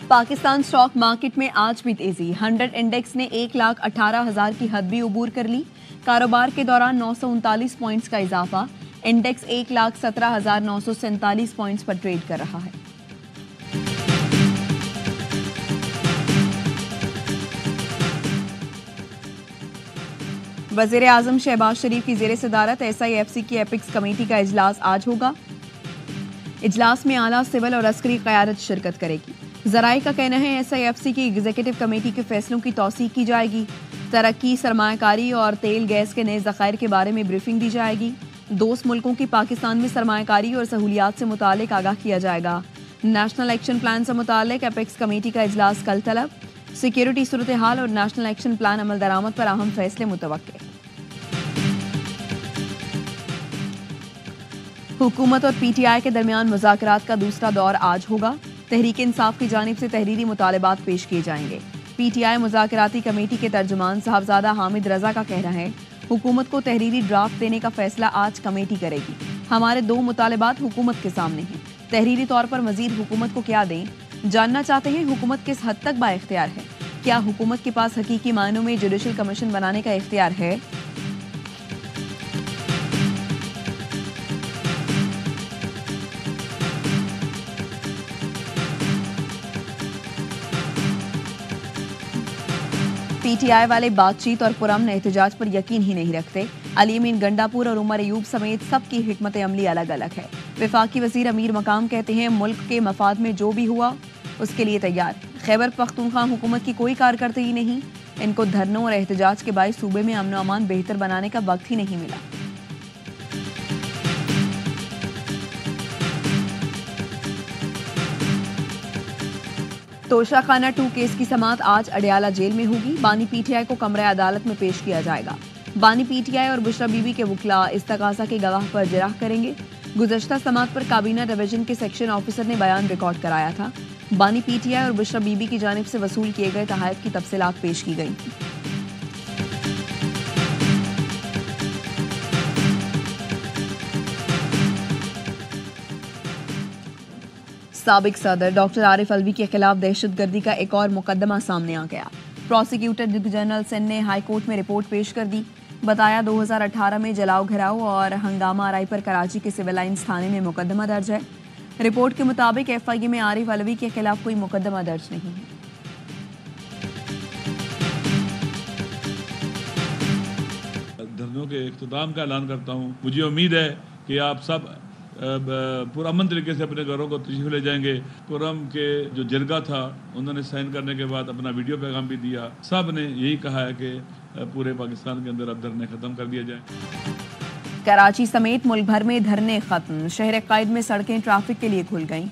Pakistan stock market में आज भी तेजी। 100 इंडेक्स ने 1,18,000 की हद भी उबूर कर ली। कारोबार के दौरान 939 पॉइंट्स का इजाफा। इंडेक्स 1,17,947 पॉइंट्स पर ट्रेड कर रहा है। वजीर आजम शहबाज शरीफ की जेर सदारत SIFC की एपिक्स कमेटी का इजलास आज होगा। इजलास में आला सिविल और अस्करी क़यादत शिरकत करेगी। जराये का कहना है SIFC की एग्जीक्यूटिव कमेटी के फैसलों की तौसीक की जाएगी। तरक्की, सरमायाकारी और तेल गैस के नए ज़खायर के बारे में ब्रीफिंग दी जाएगी। दोस्त मुल्कों की पाकिस्तान में सरमायाकारी और सहूलियात से मुतालिक आगाह किया जाएगा। नेशनल एक्शन प्लान से मुतालिक एपेक्स कमेटी का इजलास कल तलब। सिक्योरिटी सूरत हाल और नेशनल एक्शन प्लान अमल दरामद पर अहम फैसले मुतवक्के। हुकूमत और PTI के दरमियान मुज़ाकरात का दूसरा दौर आज होगा। तहरीक इंसाफ की जानिब से तहरीरी मुतालबात पेश किए जाएंगे। PTI मुज़ाकराती कमेटी के तर्जुमान साहबजादा हामिद रजा का कहना है हुकूमत को तहरीरी ड्राफ्ट देने का फैसला आज कमेटी करेगी। हमारे 2 मुतालबात हुकूमत के सामने हैं। तहरीरी तौर पर मजीद हुकूमत को क्या दें, जानना चाहते हैं हुकूमत किस हद तक बाइख्तियार है। क्या हुकूमत के पास हकीकी मायनों में जुडिशल कमीशन बनाने का इख्तियार है? PTI वाले बातचीत और पुरअमन एहतजाज पर यकीन ही नहीं रखते। अली अमीन गंडापुर और उमर अयूब समेत सबकी हिकमत अमली अलग अलग है। वफाकी वजीर अमीर मकाम कहते हैं मुल्क के मफाद में जो भी हुआ उसके लिए तैयार। खैबर पख्तूनख्वा हुकूमत की कोई कारकर्दगी नहीं। इनको धरनों और एहतजाज के बायस सूबे में अमन अमान बेहतर बनाने का वक्त ही नहीं मिला। तोशाखाना 2 केस की समाअत आज अडयाला जेल में होगी। बानी PTI को कमरे अदालत में पेश किया जाएगा। बानी PTI और बुशरा बीबी के वकला इस तकाजा के गवाह पर जिरह करेंगे। गुज़श्ता समाअत पर काबीना डिवीजन के सेक्शन ऑफिसर ने बयान रिकॉर्ड कराया था। बानी PTI और बुशरा बीबी की जानिब से वसूल किए गए तहाइफ की तफसीलात पेश की गई थी। साबिक सदर डॉक्टर आरिफ अलवी के खिलाफ दहशतगर्दी का एक और मुकदमा सामने आ गया। प्रोसिक्यूटर जनरल सिंध ने हाई कोर्ट में रिपोर्ट पेश कर दी। बताया 2018 में जलाओ घराव और हंगामा आराई पर कराची के सिविल लाइन्स थाने में मुकदमा दर्ज है। रिपोर्ट के मुताबिक FIA में आरिफ अलवी के खिलाफ कोई मुकदमा दर्ज नहीं है। धरनों के इख्तिताम का ऐलान करता हूँ। मुझे उम्मीद है कि आप सब पुरअमन तरीके से अपने घरों को तशरीफ ले जाएंगे। पुरम के जो जरगा था उन्होंने साइन करने के बाद अपना वीडियो पैगाम भी दिया। सब ने यही कहा है कि पूरे पाकिस्तान के अंदर अब धरने खत्म कर दिया जाए। कराची समेत मुल्क भर में धरने खत्म। शहर कायद में सड़कें ट्रैफिक के लिए खुल गईं।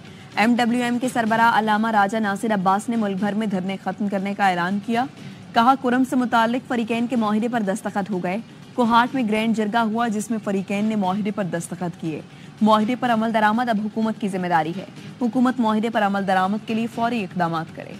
MWM के सरबराह अल्लामा राजा नासिर अब्बास ने मुल्क भर में धरने खत्म करने का ऐलान किया। कहा कुरम से मुतालिक फरीकैन के मुआहिदे पर दस्तखत हो गए। कोहाट में ग्रैंड जरगा हुआ जिसमें फरीकैन ने मुआहिदे पर दस्तखत किए। मुआहिदे पर अमल दरामद अब हुकूमत की जिम्मेदारी है। हुकूमत मुआहिदे पर अमल दरामद के लिए फौरी इक़दामात करे।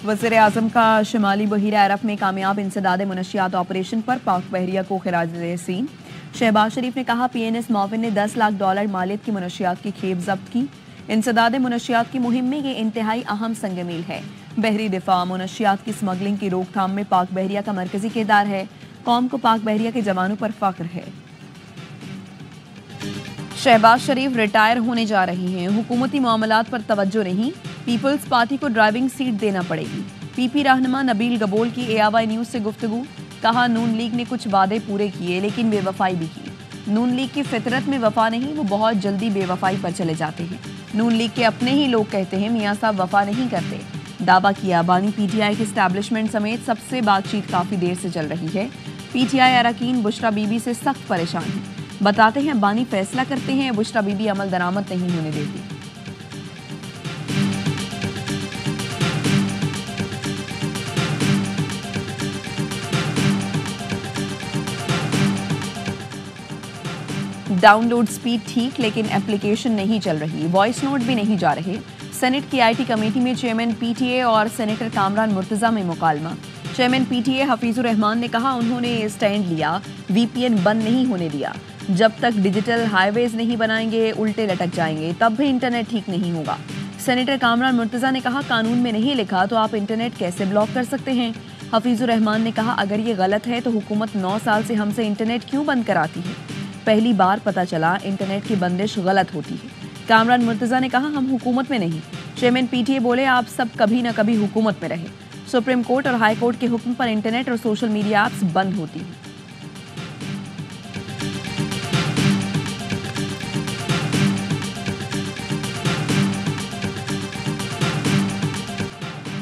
वज़ीर आज़म का शिमाली बहीरा अरब में कामयाब इंसदाद मुनशियात ऑपरेशन पर पाक बहरिया को खिराज-ए-तहसीन। शहबाज शरीफ ने कहा PNS मुआविन ने $10 लाख मालियत की मुनशियात की खेप जब्त की। इंसदाद मुनशियात की मुहिम में ये इंतहाई अहम संगमील है। बहरी दिफा मुनशियात की स्मगलिंग की रोकथाम में पाक बहरिया का मरकजी किरदार है। कौम को पाक बहरिया के जवानों पर फख्र है। शहबाज शरीफ रिटायर होने जा रही हैं। हुकूमती मामलात पर तवज्जो नहीं। पीपल्स पार्टी को ड्राइविंग सीट देना पड़ेगी। PP रहनुमा नबील गबोल की AIY न्यूज से गुफ्तगू। कहा नून लीग ने कुछ वादे पूरे किए लेकिन बेवफाई भी की। नून लीग की फितरत में वफा नहीं, वो बहुत जल्दी बेवफाई पर चले जाते हैं। नून लीग के अपने ही लोग कहते हैं मियां साहब वफा नहीं करते। दावा किया बानी PTI के एस्टैब्लिशमेंट समेत सबसे बातचीत काफी देर से चल रही है। PTI अरकान बुशरा बीबी से सख्त परेशान हैं। बताते हैं बानी फैसला करते हैं, बुशरा बीबी अमल दरामद नहीं होने देती। डाउनलोड स्पीड ठीक लेकिन एप्लीकेशन नहीं चल रही। वॉइस नोट भी नहीं जा रहे। सेनेट की आईटी कमेटी में चेयरमैन पीटीए और सेनेटर कामरान मुर्तजा में मुकालमा। चेयरमैन पीटीए हफीजुर रहमान ने कहा उन्होंने स्टैंड लिया, वीपीएन बंद नहीं होने दिया। जब तक डिजिटल हाईवेज नहीं बनाएंगे उल्टे लटक जाएंगे, तब भी इंटरनेट ठीक नहीं होगा। सेनेटर कामरान मुर्तजा ने कहा कानून में नहीं लिखा तो आप इंटरनेट कैसे ब्लॉक कर सकते हैं। हफीजुर रहमान ने कहा अगर ये गलत है तो हुकूमत 9 साल से हमसे इंटरनेट क्यों बंद कराती है। पहली बार पता चला इंटरनेट की बंदिश गलत होती है। कामरान मुर्तजा ने कहा हम हुकूमत में नहीं। चेयरमैन पीटीए बोले आप सब कभी न कभी हुकूमत में रहे। सुप्रीम कोर्ट और हाई कोर्ट के हुक्म पर इंटरनेट और सोशल मीडिया ऐप्स बंद होती हैं।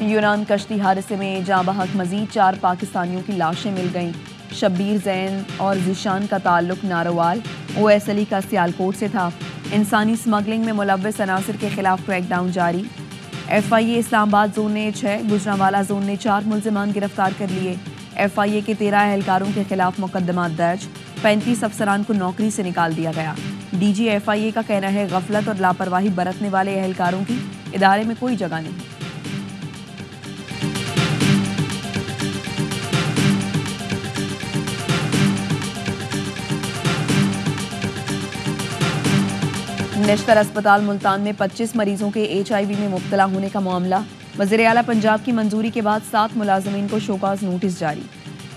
यूनान कश्ती हादसे में जाँ बहक मजीद 4 पाकिस्तानियों की लाशें मिल गईं। शब्बीर जैन और जिशान का ताल्लुक नारोवाल ओएसएली का सियालकोट से था। इंसानी स्मगलिंग में मुलव्वस अनासिर के खिलाफ क्रैकडाउन जारी। एफआईए इस्लामाबाद जोन ने 6, गुजरांवाला जोन ने 4 मुल्जिमान गिरफ्तार कर लिए। एफआईए के 13 एहलकारों के खिलाफ मुकदमा दर्ज। 35 अफसरान को नौकरी से निकाल दिया गया। डीजी एफआईए का कहना है गफलत और लापरवाही बरतने वाले एहलकारों की इदारे में कोई जगह नहीं। नेशनल अस्पताल मुल्तान में 25 मरीजों के HIV में मुब्तला होने का मामला। वज़ीर आला पंजाब की मंजूरी के बाद 7 मुलाजमीन को शोकाज नोटिस जारी।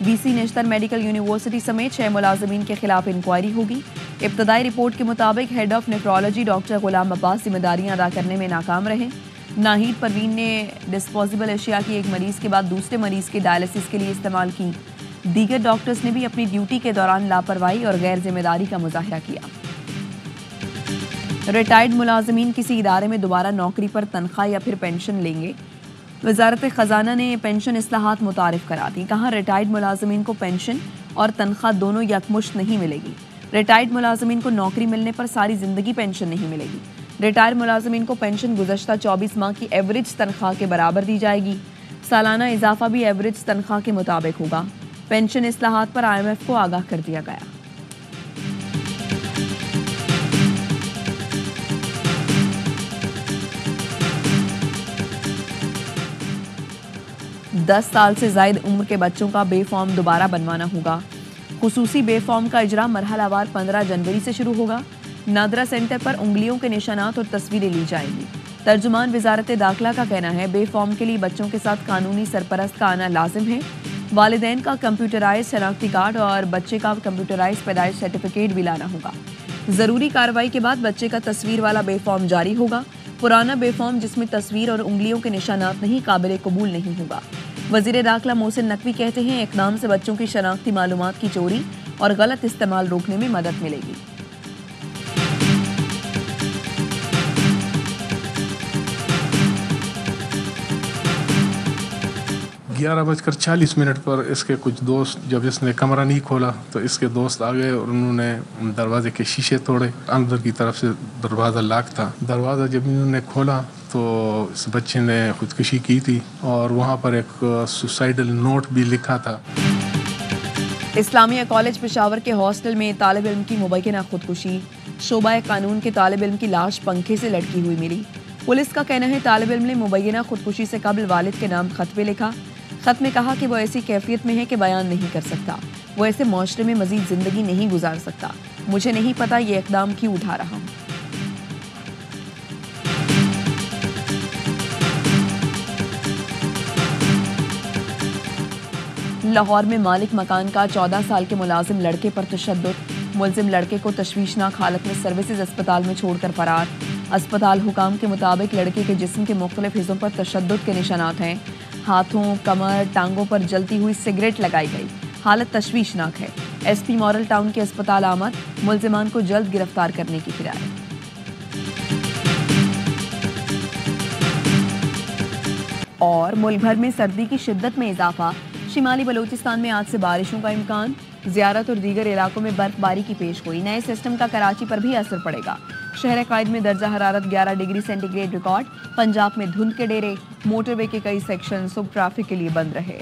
BC नेशनल मेडिकल यूनिवर्सिटी समेत 6 मुलाजमीन के खिलाफ इंक्वायरी होगी। इब्तदाई रिपोर्ट के मुताबिक हेड ऑफ नेफ्रोलॉजी डॉक्टर गुलाम अब्बास जिम्मेदारियां अदा करने में नाकाम रहे। नाहिद परवीन ने डिस्पोजेबल अशिया की एक मरीज के बाद दूसरे मरीज के डायलिसिस के लिए इस्तेमाल की। दीगर डॉक्टर्स ने भी अपनी ड्यूटी के दौरान लापरवाही और गैर जिम्मेदारी का मुजाहरा किया। रिटायर्ड मुलाजमीन किसी इदारे में दोबारा नौकरी पर तनख्वाह या फिर पेंशन लेंगे। वजारत ख़जाना ने पेंशन इस्लाहात मुतारिफ करा दी। कहा रिटायर्ड मुलाजमीन को पेंशन और तनख्वाह दोनों यकमुश्त नहीं मिलेगी। रिटायर्ड मुलाजमीन को नौकरी मिलने पर सारी ज़िंदगी पेंशन नहीं मिलेगी। रिटायर्ड मुलाजमीन को पेंशन गुज़श्ता 24 माह की एवरेज तनख्वाह के बराबर दी जाएगी। सालाना इजाफा भी एवरेज तनख्वाह के मुताबिक होगा। पेंशन इस्लाहात पर IMF को आगाह कर दिया गया। दस साल से ज़ायद उम्र के बच्चों का बे फॉर्म दोबारा बनवाना होगा। खुसूसी बे फॉर्म का इजरा मरहलावार 15 जनवरी से शुरू होगा। नादरा सेंटर पर उंगलियों के निशानात और तस्वीरें ली जाएंगी। तर्जुमान वजारत दाखिला का कहना है बे फॉर्म के लिए बच्चों के साथ कानूनी सरपरस्त का आना लाजिम है। वालिदैन का कंप्यूटराइज शनाख्ती कार्ड और बच्चे का कंप्यूटराइज पैदाइश सर्टिफिकेट भी लाना होगा। ज़रूरी कार्रवाई के बाद बच्चे का तस्वीर वाला बे फॉर्म जारी होगा। पुराना बे फॉर्म जिसमें तस्वीर और उंगलियों के निशानात नहीं काबिल कबूल नहीं होगा। वज़ीर दाखिला मोहसिन नकवी कहते हैं इक़दाम से बच्चों की शनाख्ती मालूमात की चोरी और गलत इस्तेमाल रोकने में मदद मिलेगी। 11:40 पर इसके कुछ दोस्त, जब इसने कमरा नहीं खोला तो इसके दोस्त आ गए और उन्होंने दरवाजे के शीशे तोड़े। अंदर की तरफ से दरवाज़ा लॉक था। दरवाज़ा जब इन्होंने खोला तो इस बच्चे ने खुदकुशी की थी और वहाँ पर एक सुसाइडल नोट भी लिखा था। इस्लामिया कॉलेज पेशावर के हॉस्टल में तालिब इल्म की मुबैना खुदकुशी। शोबा कानून के तालिब इल्म की लाश पंखे से लटकी हुई मिली। पुलिस का कहना है तालिब इल्म ने मुबैना खुदकुशी से कबल वालिद के नाम खत पे लिखा। खत में कहा कि वो ऐसी कैफियत में है कि बयान नहीं कर सकता। वो ऐसे माशरे में मजीद जिंदगी नहीं गुजार सकता। मुझे नहीं पता ये इक़दाम क्यों उठा रहा हूँ। लाहौर में मालिक मकान का 14 साल के मुलाजिम लड़के पर तशद्दुद। मुलजिम लड़के को तशवीशनाक हालत में सर्विसेज अस्पताल में छोड़कर फरार। अस्पताल हुकाम के मुताबिक लड़के के जिस्म के मुख्तलिफ हिस्सों पर तशद्दुद के निशानात हैं। हाथों, कमर, टांगों पर जलती हुई सिगरेट लगाई गई। हालत तशवीशनाक है। SP मॉडल टाउन के अस्पताल आमद। मुलजिमान को जल्द गिरफ्तार करने की हिदायत। और मुल्क भर में सर्दी की शिद्दत में इजाफा। शिमाली बलूचिस्तान में आज से बारिशों का इम्कान। ज़ियारत और दीगर इलाकों में बर्फबारी की पेशगोई। नए सिस्टम का कराची पर भी असर पड़ेगा। शहर कायद में दर्जा हरारत 11 डिग्री सेंटीग्रेड रिकॉर्ड। पंजाब में धुंध के डेरे। मोटरवे के कई सेक्शन सुबह ट्रैफिक के लिए बंद रहे।